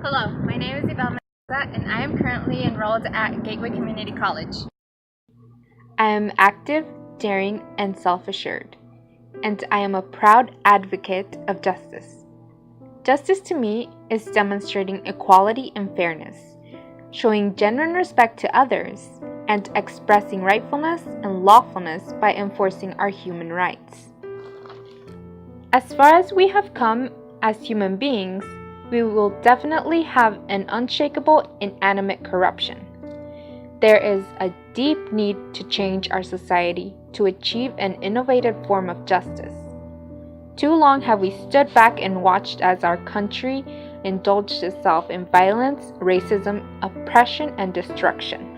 Hello, my name is Ibel, and I am currently enrolled at Gateway Community College. I am active, daring, and self-assured, and I am a proud advocate of justice. Justice to me is demonstrating equality and fairness, showing genuine respect to others, and expressing rightfulness and lawfulness by enforcing our human rights. As far as we have come as human beings, we will definitely have an unshakable, inanimate corruption. There is a deep need to change our society to achieve an innovative form of justice. Too long have we stood back and watched as our country indulged itself in violence, racism, oppression, and destruction.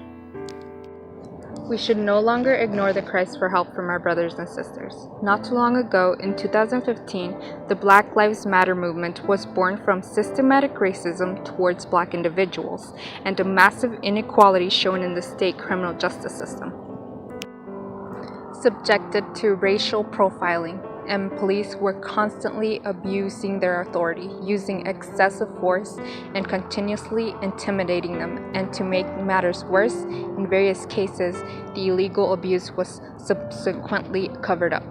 We should no longer ignore the cries for help from our brothers and sisters. Not too long ago, in 2015, the Black Lives Matter movement was born from systematic racism towards Black individuals and a massive inequality shown in the state criminal justice system. Subjected to racial profiling, and police were constantly abusing their authority, using excessive force and continuously intimidating them. And to make matters worse, in various cases, the illegal abuse was subsequently covered up.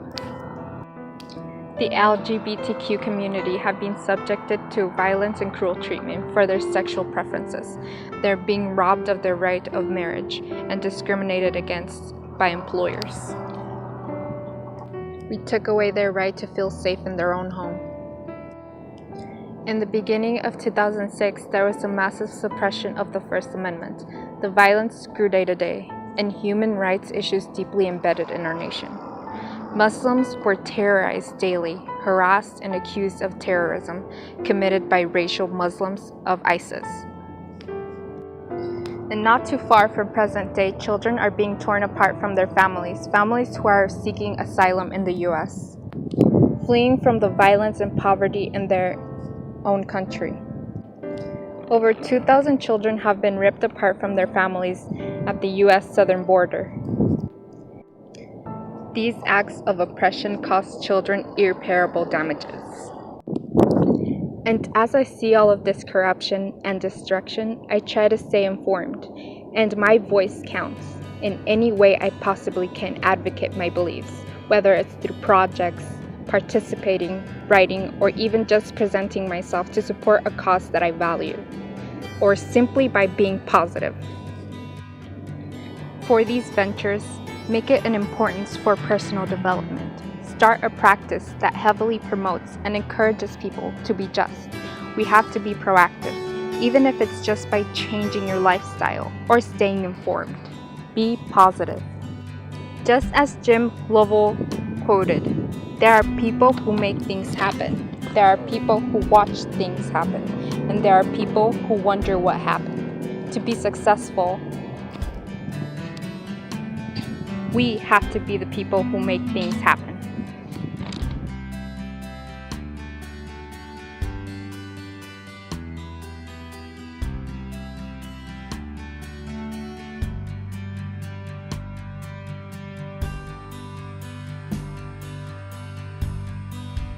The LGBTQ community have been subjected to violence and cruel treatment for their sexual preferences. They're being robbed of their right of marriage and discriminated against by employers. We took away their right to feel safe in their own home. In the beginning of 2006, there was a massive suppression of the First Amendment. The violence grew day to day, and human rights issues deeply embedded in our nation. Muslims were terrorized daily, harassed and accused of terrorism committed by racial Muslims of ISIS. And not too far from present day, children are being torn apart from their families who are seeking asylum in the US, fleeing from the violence and poverty in their own country. Over 2,000 children have been ripped apart from their families at the US southern border. These acts of oppression cost children irreparable damages. And as I see all of this corruption and destruction, I try to stay informed, and my voice counts. In any way I possibly can advocate my beliefs, whether it's through projects, participating, writing, or even just presenting myself to support a cause that I value, or simply by being positive. For these ventures, make it an importance for personal development. Start a practice that heavily promotes and encourages people to be just. We have to be proactive, even if it's just by changing your lifestyle or staying informed. Be positive. Just as Jim Lovell quoted, there are people who make things happen. There are people who watch things happen. And there are people who wonder what happened. To be successful, we have to be the people who make things happen.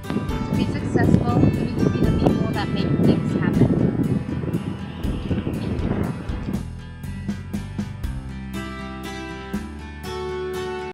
To be successful, you need to